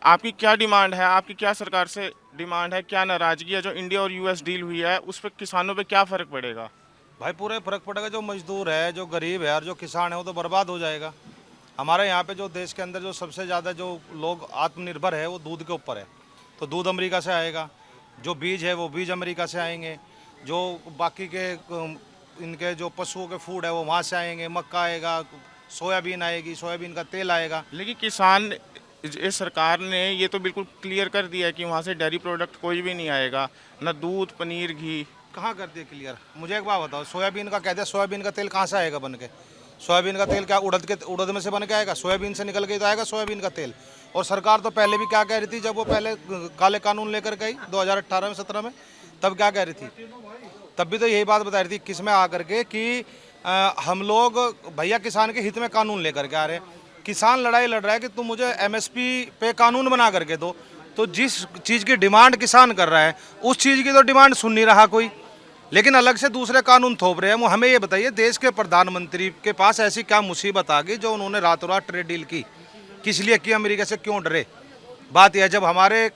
आपकी क्या डिमांड है, आपकी क्या सरकार से डिमांड है, क्या नाराजगी है जो इंडिया और यूएस डील हुई है, उस पर किसानों पे क्या फ़र्क पड़ेगा? भाई पूरे फर्क पड़ेगा। जो मजदूर है, जो गरीब है और जो किसान है, वो तो बर्बाद हो जाएगा। हमारे यहाँ पे जो देश के अंदर जो सबसे ज़्यादा जो लोग आत्मनिर्भर है वो दूध के ऊपर है। तो दूध अमेरिका से आएगा, जो बीज है वो बीज अमेरिका से आएंगे, जो बाकी के इनके जो पशुओं के फूड है वो वहाँ से आएंगे। मक्का आएगा, सोयाबीन आएगी, सोयाबीन का तेल आएगा। लेकिन किसान, इस सरकार ने ये तो बिल्कुल क्लियर कर दिया है कि वहाँ से डेयरी प्रोडक्ट कोई भी नहीं आएगा, ना दूध, पनीर, घी। कहाँ कर दिए क्लियर? मुझे एक बात बताओ, सोयाबीन का कहते हैं, सोयाबीन का तेल कहाँ से आएगा बन के? सोयाबीन का तेल क्या उड़द में से बन के आएगा? सोयाबीन से निकल के ही तो आएगा सोयाबीन का तेल। और सरकार तो पहले भी क्या कह रही थी, जब वो पहले काले कानून लेकर गई 2018 में 17 में, तब क्या कह रही थी? तब भी तो यही बात बता रही थी किस में आकर के कि हम लोग भैया किसान के हित में कानून लेकर के आ रहे हैं। किसान लड़ाई लड़ रहा है कि तुम मुझे एमएसपी पे कानून बना करके दो। तो जिस चीज़ की डिमांड किसान कर रहा है, उस चीज़ की तो डिमांड सुन नहीं रहा कोई, लेकिन अलग से दूसरे कानून थोप रहे हैं। वो हमें ये बताइए, देश के प्रधानमंत्री के पास ऐसी क्या मुसीबत आ गई जो उन्होंने रातों रात ट्रेड डील की? किस लिए की? अमेरिका से क्यों डरे? बात यह है, जब हमारे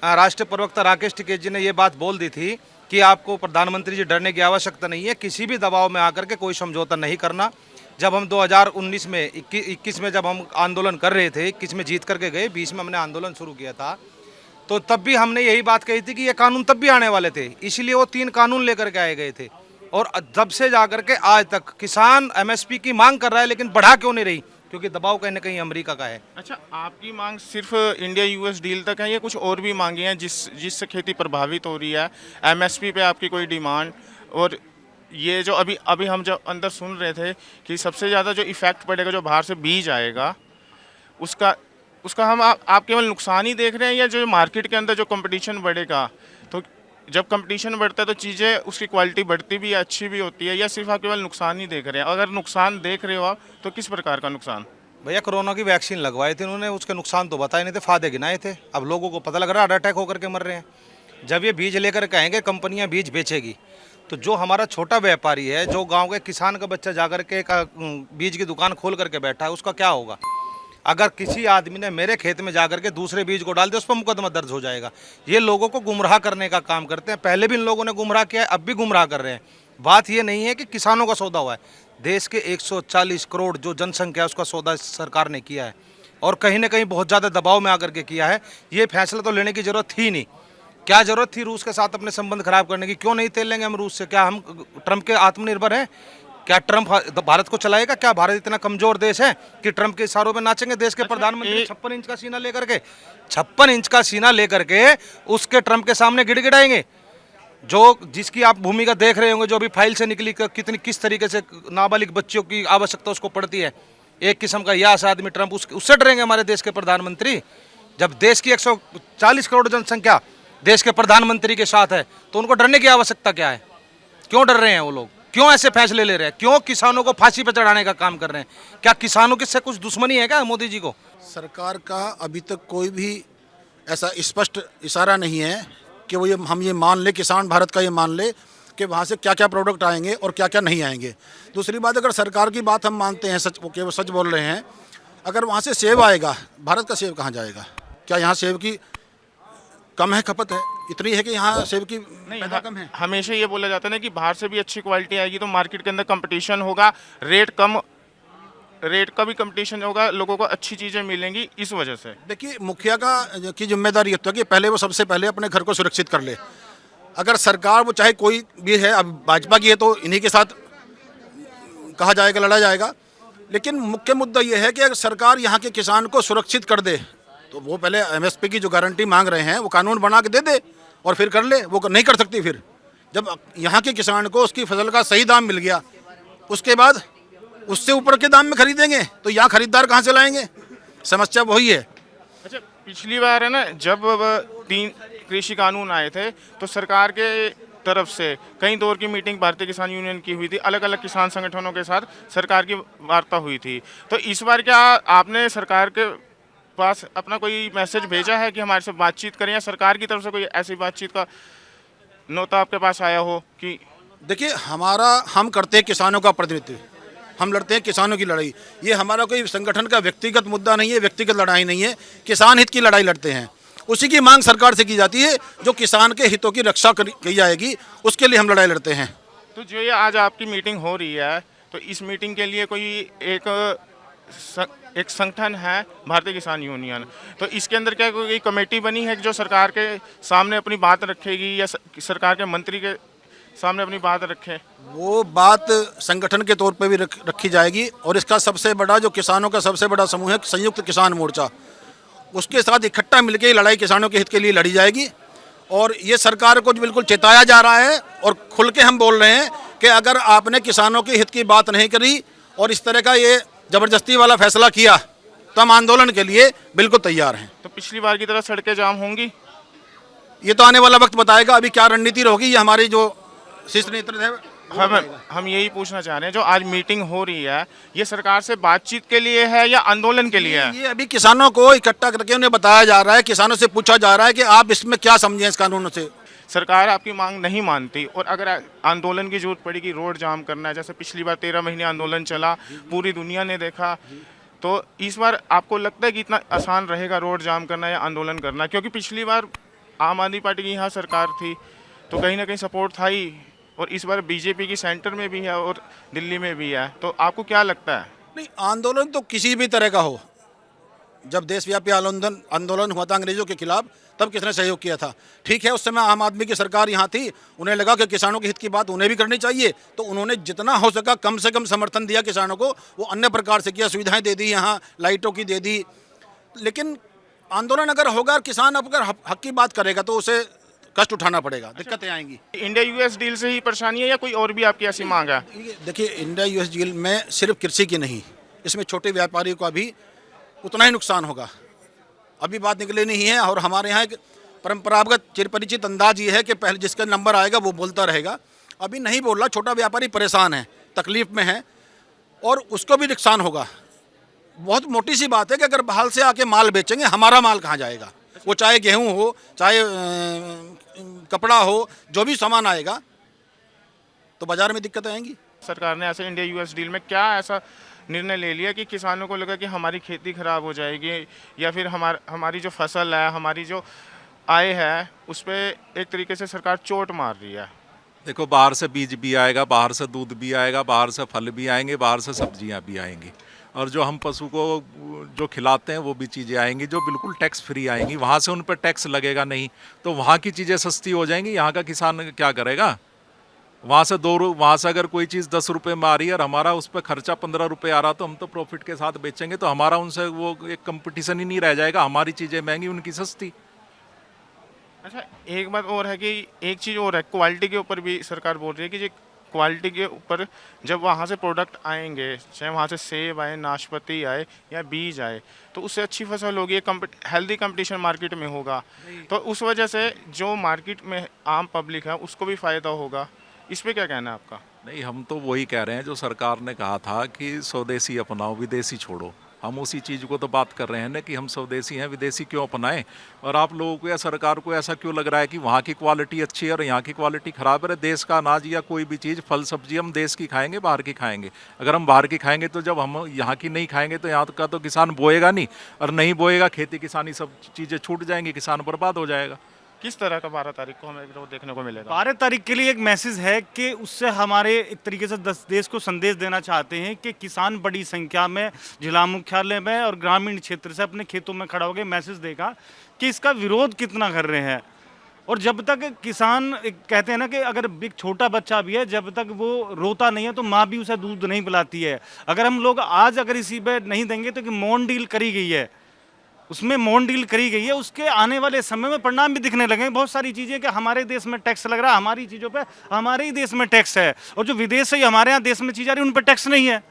राष्ट्रीय प्रवक्ता राकेश टिकैत जी ने ये बात बोल दी थी कि आपको प्रधानमंत्री जी डरने की आवश्यकता नहीं है, किसी भी दबाव में आकर के कोई समझौता नहीं करना। जब हम 2019 में 21 में जब हम आंदोलन कर रहे थे, 21 में जीत करके गए, 20 में हमने आंदोलन शुरू किया था, तो तब भी हमने यही बात कही थी कि ये कानून तब भी आने वाले थे, इसलिए वो 3 कानून लेकर के आए गए थे। और तब से जाकर के आज तक किसान एमएसपी की मांग कर रहा है, लेकिन बढ़ा क्यों नहीं रही? क्योंकि दबाव कहीं ना कहीं अमेरिका का है। अच्छा, आपकी मांग सिर्फ इंडिया यूएस डील तक है या कुछ और भी मांगे हैं जिससे खेती प्रभावित हो रही है? एमएसपी पे आपकी कोई डिमांड? और ये जो अभी अभी हम जो अंदर सुन रहे थे कि सबसे ज़्यादा जो इफ़ेक्ट पड़ेगा, जो बाहर से बीज आएगा, उसका उसका आप केवल नुकसान ही देख रहे हैं, या जो मार्केट के अंदर जो कंपटीशन बढ़ेगा, तो जब कंपटीशन बढ़ता है तो चीज़ें, उसकी क्वालिटी बढ़ती भी है, अच्छी भी होती है, या सिर्फ आप केवल नुकसान ही देख रहे हैं? अगर नुकसान देख रहे हो आप, तो किस प्रकार का नुकसान? भैया कोरोना की वैक्सीन लगवाई थी उन्होंने, उसके नुकसान तो बताए नहीं थे, फायदे गिनाए थे। अब लोगों को पता लग रहा है हार्ट अटैक होकर के मर रहे हैं। जब ये बीज लेकर कहेंगे कंपनियां बीज बेचेगी, तो जो हमारा छोटा व्यापारी है, जो गांव के किसान का बच्चा जाकर के बीज की दुकान खोल करके बैठा है, उसका क्या होगा? अगर किसी आदमी ने मेरे खेत में जाकर के दूसरे बीज को डाल दिया, उस पर मुकदमा दर्ज हो जाएगा। ये लोगों को गुमराह करने का काम करते हैं। पहले भी इन लोगों ने गुमराह किया है, अब भी गुमराह कर रहे हैं। बात ये नहीं है कि किसानों का सौदा हुआ है, देश के 140 करोड़ जो जनसंख्या है उसका सौदा सरकार ने किया है, और कहीं ना कहीं बहुत ज़्यादा दबाव में आकर के किया है। ये फैसला तो लेने की ज़रूरत थी नहीं। क्या ज़रूरत थी रूस के साथ अपने संबंध खराब करने की? क्यों नहीं तेल लेंगे हम रूस से? क्या हम ट्रंप के आत्मनिर्भर हैं? क्या ट्रंप भारत को चलाएगा? क्या भारत इतना कमजोर देश है कि ट्रंप के इशारों पे नाचेंगे? देश के प्रधानमंत्री 56 इंच का सीना लेकर के, 56 इंच का सीना लेकर के उसके ट्रंप के सामने गिड़गिड़ाएंगे? जो जिसकी आप भूमिका देख रहे होंगे, जो भी फाइल से निकली, कितनी किस तरीके से नाबालिग बच्चियों की आवश्यकता उसको पड़ती है, एक किस्म का यास आदमी ट्रंप, उससे डरेंगे हमारे देश के प्रधानमंत्री? जब देश की 140 करोड़ जनसंख्या देश के प्रधानमंत्री के साथ है, तो उनको डरने की आवश्यकता क्या है? क्यों डर रहे हैं वो लोग? क्यों ऐसे फैसले ले रहे हैं? क्यों किसानों को फांसी पर चढ़ाने का काम कर रहे हैं? क्या किसानों के से कुछ दुश्मनी है क्या मोदी जी को? सरकार का अभी तक कोई भी ऐसा स्पष्ट इशारा नहीं है कि वो हम ये मान ले, किसान भारत का ये मान ले कि वहाँ से क्या क्या प्रोडक्ट आएंगे और क्या क्या नहीं आएंगे। दूसरी बात, अगर सरकार की बात हम मानते हैं, सच, वो सच बोल रहे हैं, अगर वहाँ से सेब आएगा, भारत का सेब कहाँ जाएगा? क्या यहाँ सेब की कम है खपत है? इतनी है कि यहाँ सेब की पैदा कम है? हमेशा ये बोला जाता है ना कि बाहर से भी अच्छी क्वालिटी आएगी तो मार्केट के अंदर कंपटीशन होगा, रेट का भी कंपटीशन होगा, लोगों को अच्छी चीज़ें मिलेंगी, इस वजह से। देखिए, मुखिया की जिम्मेदारी ये तो है कि पहले वो सबसे पहले अपने घर को सुरक्षित कर ले। अगर सरकार, वो चाहे कोई भी है, अब भाजपा की है तो इन्हीं के साथ कहा जाएगा, लड़ा जाएगा, लेकिन मुख्य मुद्दा ये है कि अगर सरकार यहाँ के किसान को सुरक्षित कर दे, तो वो पहले एमएसपी की जो गारंटी मांग रहे हैं वो कानून बना के दे दे और फिर कर ले। वो नहीं कर सकती। फिर जब यहाँ के किसान को उसकी फसल का सही दाम मिल गया, उसके बाद उससे ऊपर के दाम में खरीदेंगे, तो यहाँ खरीदार कहाँ से लाएंगे? समस्या वही है। अच्छा, पिछली बार है ना, जब 3 कृषि कानून आए थे, तो सरकार के तरफ से कई दौर की मीटिंग भारतीय किसान यूनियन की हुई थी, अलग अलग किसान संगठनों के साथ सरकार की वार्ता हुई थी। तो इस बार क्या आपने सरकार के पास अपना कोई मैसेज भेजा है कि हमारे से बातचीत करें, या सरकार की तरफ से कोई ऐसी बातचीत का नोता आपके पास आया हो कि? देखिए, हम करते हैं किसानों का प्रतिनिधित्व, हम लड़ते हैं किसानों की लड़ाई। ये हमारा कोई संगठन का व्यक्तिगत मुद्दा नहीं है, व्यक्तिगत लड़ाई नहीं है, किसान हित की लड़ाई लड़ते हैं। उसी की मांग सरकार से की जाती है, जो किसान के हितों की रक्षा की जाएगी, उसके लिए हम लड़ाई लड़ते हैं। तो जो ये आज आपकी मीटिंग हो रही है, तो इस मीटिंग के लिए कोई एक संगठन है भारतीय किसान यूनियन, तो इसके अंदर क्या कोई कमेटी बनी है जो सरकार के सामने अपनी बात रखेगी या सरकार के मंत्री के सामने अपनी बात रखे? वो बात संगठन के तौर पे भी रखी जाएगी, और इसका सबसे बड़ा जो किसानों का सबसे बड़ा समूह है संयुक्त किसान मोर्चा, उसके साथ इकट्ठा मिलकर ये लड़ाई किसानों के हित के लिए लड़ी जाएगी। और ये सरकार को बिल्कुल चेताया जा रहा है और खुल के हम बोल रहे हैं कि अगर आपने किसानों के हित की बात नहीं करी और इस तरह का ये ज़बरदस्ती वाला फैसला किया, तो हम आंदोलन के लिए बिल्कुल तैयार हैं। तो पिछली बार की तरह सड़कें जाम होंगी? ये तो आने वाला वक्त बताएगा, अभी क्या रणनीति रहोगी, ये हमारी जो शीर्ष नेतृत्व है हम यही पूछना चाह रहे हैं, जो आज मीटिंग हो रही है, ये सरकार से बातचीत के लिए है या आंदोलन के लिए है? ये अभी किसानों को इकट्ठा करके उन्हें बताया जा रहा है, किसानों से पूछा जा रहा है कि आप इसमें क्या समझें इस कानून से। सरकार आपकी मांग नहीं मानती और अगर आंदोलन की जरूरत पड़ेगी, रोड जाम करना है, जैसे पिछली बार 13 महीने आंदोलन चला, पूरी दुनिया ने देखा, तो इस बार आपको लगता है कि इतना आसान रहेगा रोड जाम करना या आंदोलन करना? क्योंकि पिछली बार आम आदमी पार्टी की यहाँ सरकार थी तो कहीं ना कहीं सपोर्ट था ही, और इस बार बीजेपी की सेंटर में भी है और दिल्ली में भी है, तो आपको क्या लगता है? नहीं, आंदोलन तो किसी भी तरह का हो, जब देशव्यापी आंदोलन हुआ था अंग्रेजों के खिलाफ, तब किसने सहयोग किया था? ठीक है, उस समय आम आदमी की सरकार यहाँ थी, उन्हें लगा कि किसानों के हित की बात उन्हें भी करनी चाहिए, तो उन्होंने जितना हो सका कम से कम समर्थन दिया किसानों को, वो अन्य प्रकार से किया, सुविधाएं दे दी, यहाँ लाइटों की दे दी। लेकिन आंदोलन अगर होगा और किसान अगर हक की बात करेगा तो उसे कष्ट उठाना पड़ेगा, दिक्कतें आएंगी। इंडिया यूएस डील से ही परेशानी है या कोई और भी आपकी ऐसी मांग है? देखिए, इंडिया यूएस डील में सिर्फ कृषि की नहीं, इसमें छोटे व्यापारियों का भी उतना ही नुकसान होगा। अभी बात निकली नहीं है, और हमारे यहाँ एक परंपरागत चिरपरिचित अंदाज ये है कि पहले जिसका नंबर आएगा वो बोलता रहेगा। अभी नहीं बोल रहा, छोटा व्यापारी परेशान है, तकलीफ में है, और उसको भी नुकसान होगा। बहुत मोटी सी बात है कि अगर बाहर से आके माल बेचेंगे, हमारा माल कहाँ जाएगा? वो चाहे गेहूँ हो, चाहे कपड़ा हो, जो भी सामान आएगा तो बाजार में दिक्कत आएंगी। सरकार ने ऐसे इंडिया यूएस डील में क्या ऐसा निर्णय ले लिया कि किसानों को लगा कि हमारी खेती खराब हो जाएगी, या फिर हमारी जो फसल है, हमारी जो आय है, उस पर एक तरीके से सरकार चोट मार रही है? देखो, बाहर से बीज भी आएगा, बाहर से दूध भी आएगा, बाहर से फल भी आएंगे, बाहर से सब्जियां भी आएंगी, और जो हम पशु को जो खिलाते हैं वो भी चीज़ें आएंगी जो बिल्कुल टैक्स फ्री आएंगी। वहाँ से उन पर टैक्स लगेगा नहीं, तो वहाँ की चीज़ें सस्ती हो जाएंगी। यहाँ का किसान क्या करेगा? वहाँ से वहाँ से अगर कोई चीज़ 10 रुपये में आ रही है और हमारा उस पर खर्चा 15 रुपये आ रहा, तो हम तो प्रॉफिट के साथ बेचेंगे, तो हमारा उनसे वो एक कंपटीशन ही नहीं रह जाएगा। हमारी चीज़ें महंगी, उनकी सस्ती। अच्छा, एक बात और है कि एक चीज़ और है, क्वालिटी के ऊपर भी सरकार बोल रही है कि जो क्वालिटी के ऊपर जब वहाँ से प्रोडक्ट आएंगे, चाहे वहाँ से सेब आए, नाशपाती आए या बीज आए, तो उससे अच्छी फसल होगी, हेल्दी कंपटीशन मार्केट में होगा, तो उस वजह से जो मार्केट में आम पब्लिक है उसको भी फ़ायदा होगा। इस पे क्या कहना है आपका? नहीं, हम तो वही कह रहे हैं जो सरकार ने कहा था कि स्वदेशी अपनाओ, विदेशी छोड़ो। हम उसी चीज़ को तो बात कर रहे हैं ना कि हम स्वदेशी हैं, विदेशी क्यों अपनाएं? और आप लोगों को या सरकार को ऐसा क्यों लग रहा है कि वहाँ की क्वालिटी अच्छी है और यहाँ की क्वालिटी ख़राब है? देश का अनाज या कोई भी चीज़, फल सब्जी हम देश की खाएंगे, बाहर की खाएंगे? अगर हम बाहर की खाएंगे तो जब हम यहाँ की नहीं खाएंगे तो यहाँ का तो किसान बोएगा नहीं, और नहीं बोएगा, खेती किसानी सब चीज़ें छूट जाएंगी, किसान बर्बाद हो जाएगा। किस तरह का 12 तारीख को हमें विरोध देखने को मिलेगा? 12 तारीख के लिए एक मैसेज है कि उससे हमारे एक तरीके से देश को संदेश देना चाहते हैं कि किसान बड़ी संख्या में जिला मुख्यालय में और ग्रामीण क्षेत्र से अपने खेतों में खड़ा होकर मैसेज देगा कि इसका विरोध कितना कर रहे हैं। और जब तक किसान कहते हैं ना कि अगर एक छोटा बच्चा भी है, जब तक वो रोता नहीं है तो माँ भी उसे दूध नहीं पिलाती है। अगर हम लोग आज अगर इसी पे नहीं देंगे तो मौन डील करी गई है, उसमें मौन डील करी गई है, उसके आने वाले समय में परिणाम भी दिखने लगे। बहुत सारी चीज़ें कि हमारे देश में टैक्स लग रहा है, हमारी चीज़ों पे हमारे ही देश में टैक्स है, और जो विदेश से हमारे यहाँ देश में चीज़ आ रही है उन पर टैक्स नहीं है।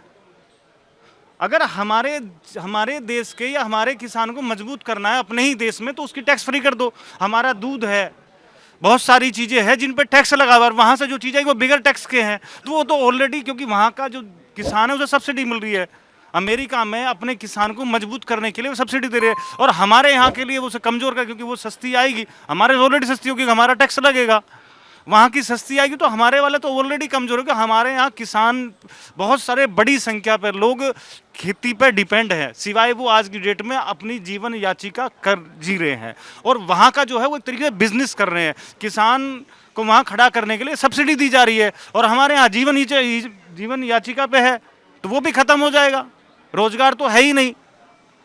अगर हमारे देश के या हमारे किसान को मजबूत करना है अपने ही देश में, तो उसकी टैक्स फ्री कर दो। हमारा दूध है, बहुत सारी चीज़ें हैं जिन पर टैक्स लगा हुआ है, वहाँ से जो चीज़ें वो बिगर टैक्स के हैं, तो वो तो ऑलरेडी, क्योंकि वहाँ का जो किसान है उसे सब्सिडी मिल रही है। अमेरिका में अपने किसान को मजबूत करने के लिए वो सब्सिडी दे रहे हैं, और हमारे यहाँ के लिए वो उसे कमज़ोर कर, क्योंकि वो सस्ती आएगी, हमारे ऑलरेडी सस्ती होगी, हमारा टैक्स लगेगा। वहाँ की सस्ती आएगी तो हमारे वाले तो ऑलरेडी कमजोर हो गए। हमारे यहाँ किसान बहुत सारे बड़ी संख्या पर लोग खेती पर डिपेंड है, सिवाय वो आज की डेट में अपनी जीवन याचिका कर जी रहे हैं, और वहाँ का जो है वो एक तरीके से बिजनेस कर रहे हैं। किसान को वहाँ खड़ा करने के लिए सब्सिडी दी जा रही है, और हमारे यहाँ जीवन याचिका पे है, तो वो भी खत्म हो जाएगा। रोजगार तो है ही नहीं,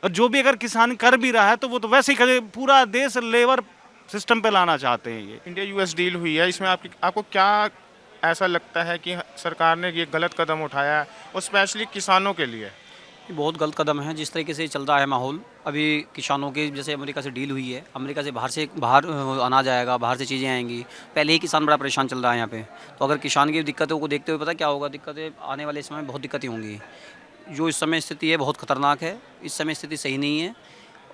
और जो भी अगर किसान कर भी रहा है तो वो तो वैसे ही करे। पूरा देश लेबर सिस्टम पे लाना चाहते हैं ये। इंडिया यूएस डील हुई है, इसमें आपको क्या ऐसा लगता है कि सरकार ने ये गलत कदम उठाया है, और स्पेशली किसानों के लिए? ये बहुत गलत कदम है। जिस तरीके से चल रहा है माहौल अभी किसानों के, जैसे अमेरिका से डील हुई है, अमेरिका से बाहर अनाज आएगा, बाहर से चीज़ें आएंगी। पहले ही किसान बड़ा परेशान चल रहा है यहाँ पे, तो अगर किसान की दिक्कतों को देखते हुए पता क्या होगा, दिक्कतें आने वाले समय में बहुत दिक्कतें होंगी। जो इस समय स्थिति है बहुत ख़तरनाक है, इस समय स्थिति सही नहीं है,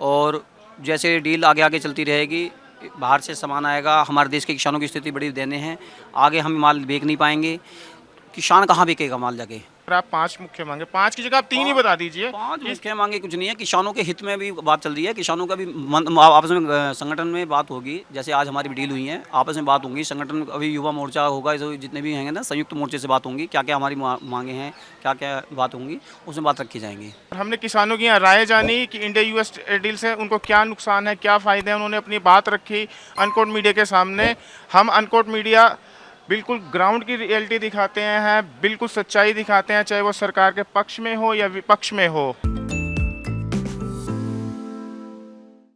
और जैसे डील आगे आगे चलती रहेगी, बाहर से सामान आएगा, हमारे देश के किसानों की स्थिति बड़ी दयनीय है। आगे हम माल बेच नहीं पाएंगे, किसान कहाँ बेचेगा माल जाके। अगर आप 5 मुख्य मांगे, 5 की जगह आप 3 ही बता दीजिए। 5 मुख्य मांगे कुछ नहीं है, किसानों के हित में भी बात चल रही है। किसानों का भी आपस में संगठन में बात होगी, जैसे आज हमारी डील हुई है, आपस में बात होगी। संगठन अभी युवा मोर्चा होगा, जितने भी हैं ना, संयुक्त मोर्चे से बात होंगी, क्या क्या हमारी मांगे हैं, क्या क्या बात होंगी, उसमें बात रखी जाएंगी। हमने किसानों की यहाँ राय जानी कि इंडिया यूएस डील से उनको क्या नुकसान है, क्या फ़ायदे हैं। उन्होंने अपनी बात रखी अनकोट मीडिया के सामने। हम अनकोट मीडिया बिल्कुल ग्राउंड की रियलिटी दिखाते हैं, बिल्कुल सच्चाई दिखाते हैं, चाहे वो सरकार के पक्ष में हो या विपक्ष में हो।